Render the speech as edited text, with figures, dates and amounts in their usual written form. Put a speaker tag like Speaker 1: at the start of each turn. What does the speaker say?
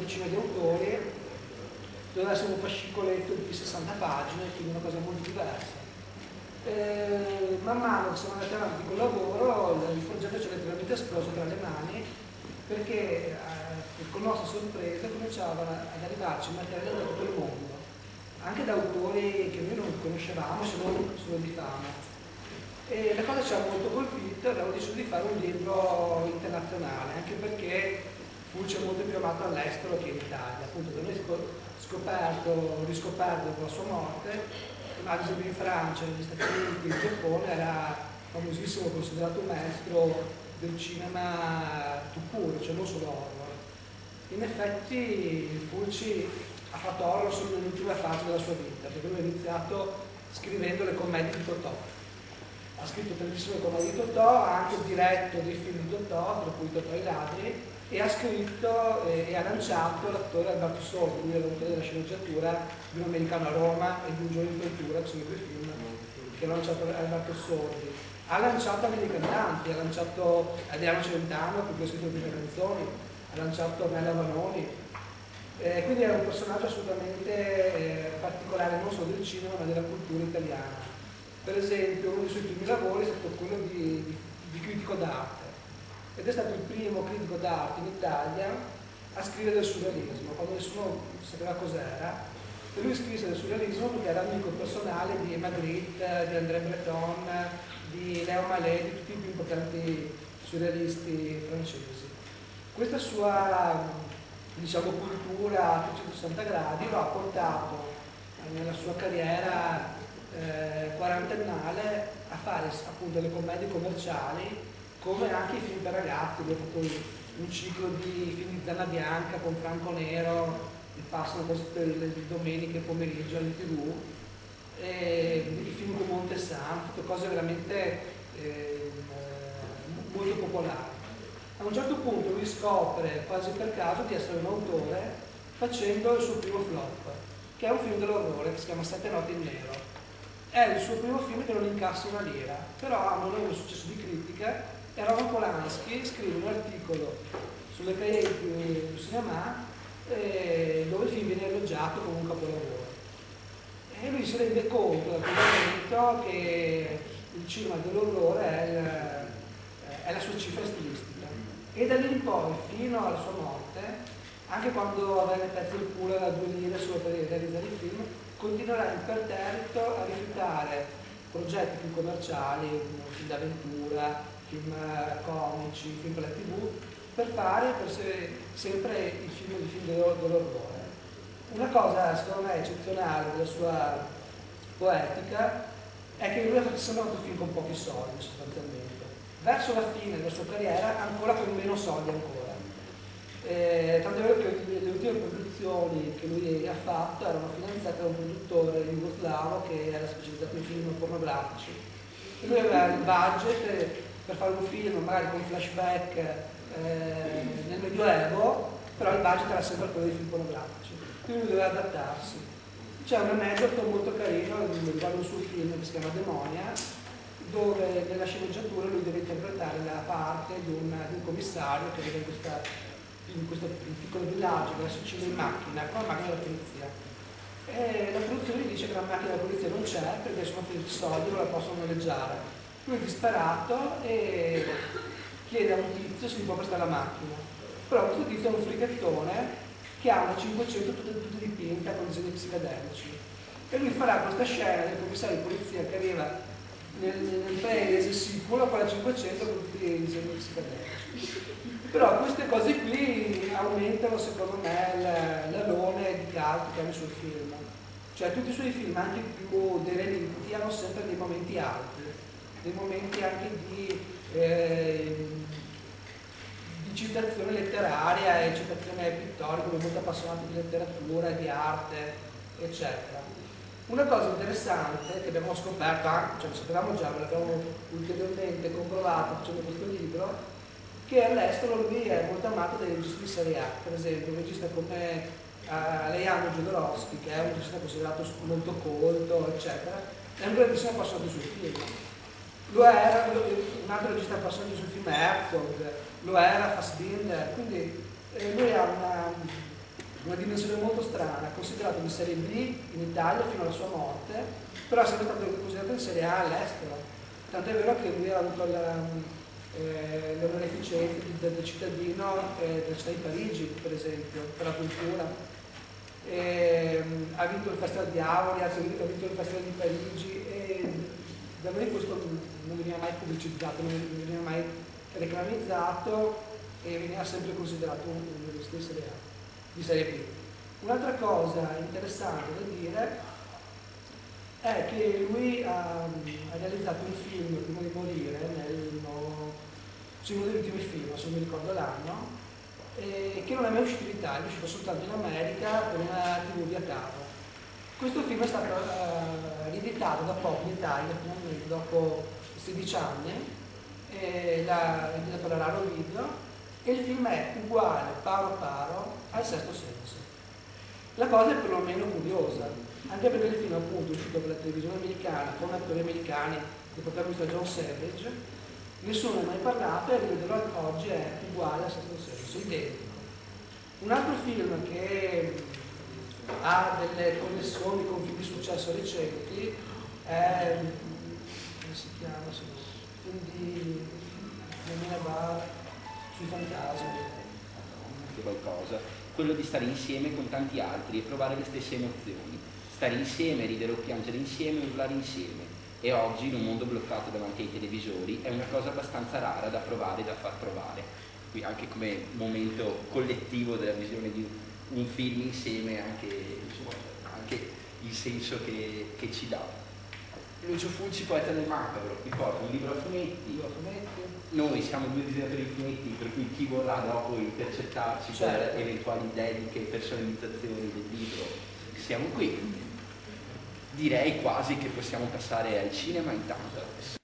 Speaker 1: decina di autori, doveva essere un fascicoletto di 60 pagine, quindi una cosa molto diversa. Man mano che siamo andati avanti col lavoro, il progetto ci è letteralmente esploso tra le mani, perché con nostra sorpresa cominciavano ad arrivarci materiali da tutto il mondo, anche da autori che noi non conoscevamo se non solo di fama. E la cosa ci ha molto colpito e abbiamo deciso di fare un libro internazionale, anche perché Fulci è molto più amato all'estero che in Italia. Appunto, da noi riscoperto con la sua morte, ma ad esempio in Francia, negli Stati Uniti, in Giappone era famosissimo, considerato un maestro del cinema tout court, cioè non solo horror. In effetti Fulci ha fatto horror solo nell'ultima fase della sua vita, perché lui ha iniziato scrivendo le commedie di Totò. Ha scritto tantissime commedie di Totò, ha anche diretto dei film di Totò, tra cui Totò e i ladri, e ha scritto e ha lanciato l'attore Alberto Sordi. Lui è l'autore della sceneggiatura di Un americano a Roma e di Un giorno in cultura, che sono i due film che ha lanciato Alberto Sordi. Ha lanciato anche dei cantanti, ha lanciato Adriano Celentano, con cui ha scritto le prime canzoni, ha lanciato Ornella Vanoni. Quindi è un personaggio assolutamente particolare, non solo del cinema, ma della cultura italiana. Per esempio, uno dei suoi primi lavori è stato quello di critico d'arte, ed è stato il primo critico d'arte in Italia a scrivere del surrealismo, quando nessuno sapeva cos'era. E lui scrisse del surrealismo perché era amico personale di Magritte, di André Breton, di Léo Mallet, di tutti i più importanti surrealisti francesi. Questa sua, diciamo, cultura a 360 gradi lo ha portato nella sua carriera quarantennale a fare appunto le commedie commerciali, come anche i film per ragazzi. Abbiamo fatto un ciclo di film di Zanna Bianca con Franco Nero, che passano quasi tutte le domeniche pomeriggio alle TV, i film con Montesano, tutte cose veramente molto popolari. A un certo punto lui scopre quasi per caso di essere un autore facendo il suo primo flop, che è un film dell'orrore che si chiama Sette notti in nero. È il suo primo film che non incassa una lira, però ha un enorme successo di critica, e Roman Polanski scrive un articolo sulle Cahiers du Cinéma dove il film viene elogiato come un capolavoro. E lui si rende conto da quel momento che il cinema dell'orrore è la sua cifra stilistica. E da lì in poi, fino alla sua morte, anche quando aveva le pezzi del culo da 2 lire solo per realizzare i film, continuerà imperterrito a rifiutare progetti più commerciali, film d'avventura, film comici, film per la TV, per fare sempre il film dell'orrore. Una cosa secondo me eccezionale della sua poetica è che lui ha sempre fatto film con pochi soldi sostanzialmente. Verso la fine della sua carriera ancora con meno soldi ancora. Tanto è vero che le ultime produzioni che lui ha fatto erano finanziate da un produttore jugoslavo che era specializzato in film pornografici. E lui aveva il budget per fare un film magari con flashback nel Medioevo, però il budget era sempre quello dei film pornografici, quindi lui doveva adattarsi. C'è un aneddoto molto carino riguardo un suo film che si chiama Demonia, dove nella sceneggiatura lui deve interpretare la parte di un commissario che vive in questo piccolo villaggio della Sicilia in macchina, con la macchina della polizia. E la produzione gli dice che la macchina della polizia non c'è perché sono finiti i soldi, non la possono noleggiare. Lui è disperato e chiede a un tizio se gli può prestare la macchina. Però questo tizio è un frichettone che ha una 500 tutte dipinte con disegni psichedelici. E lui farà questa scena del commissario di polizia che arriva nel paese sicuro con la 500 con tutti i disegni psichedelici. Però queste cose qui aumentano secondo me l'alone di caldo che ha nei suoi film. Cioè tutti i suoi film, anche più derelitti, hanno sempre dei momenti alti, dei momenti anche di citazione letteraria e citazione pittorica, come molto appassionati di letteratura, di arte, eccetera. Una cosa interessante che abbiamo scoperto, cioè lo sapevamo già, ma l'abbiamo ulteriormente comprovato facendo questo libro, che all'estero lui è molto amato dai registi di serie A. Per esempio un regista come Alejandro Jodorowsky, che è un regista considerato molto colto, eccetera, è un grandissimo appassionato sui film. Lo era un altro regista appassionato sul film Herzog, lo era Fassbinder, quindi lui ha una dimensione molto strana, considerato di serie B in Italia fino alla sua morte, però è sempre stato considerato in serie A all'estero. Tant'è vero che lui ha avuto le onorificenze del cittadino della città di Parigi, per esempio, per la cultura. Ha vinto il Festival di Avori, ha vinto il Festival di Parigi, e da noi questo non veniva mai pubblicizzato, non veniva mai reclamizzato, e veniva sempre considerato un regista di serie B. Un'altra cosa interessante da dire è che lui ha realizzato un film prima di morire, su uno degli ultimi film, se non mi ricordo l'anno, che non è mai uscito in Italia, è uscito soltanto in America per una TV via cavo. Questo film è stato rieditato da poco in Italia, finalmente, dopo 16 anni, l'ha editato la Raro Video, e il film è uguale, paro paro, al Sesto Senso. La cosa è perlomeno curiosa, anche perché il film appunto è uscito per la televisione americana, con attori americani, il protagonista John Savage, nessuno ne ha mai parlato, e rivederlo oggi è uguale al Sesto Senso, identico. Un altro film che ha delle connessioni con film di successo recenti è, come si chiama, film di Nemina Bar sui fantasmi.
Speaker 2: Anche qualcosa, quello di stare insieme con tanti altri e provare le stesse emozioni, stare insieme, ridere o piangere insieme, urlare insieme. E oggi, in un mondo bloccato davanti ai televisori, è una cosa abbastanza rara da provare e da far provare. Qui anche come momento collettivo della visione di un film insieme, anche il senso che ci dà. Lucio Fulci, poeta del macabro, vi porta un libro a fumetti. Noi siamo due disegnatori di fumetti, per cui chi vorrà dopo intercettarci per eventuali dediche, personalizzazioni del libro, siamo qui. Direi quasi che possiamo passare al cinema intanto.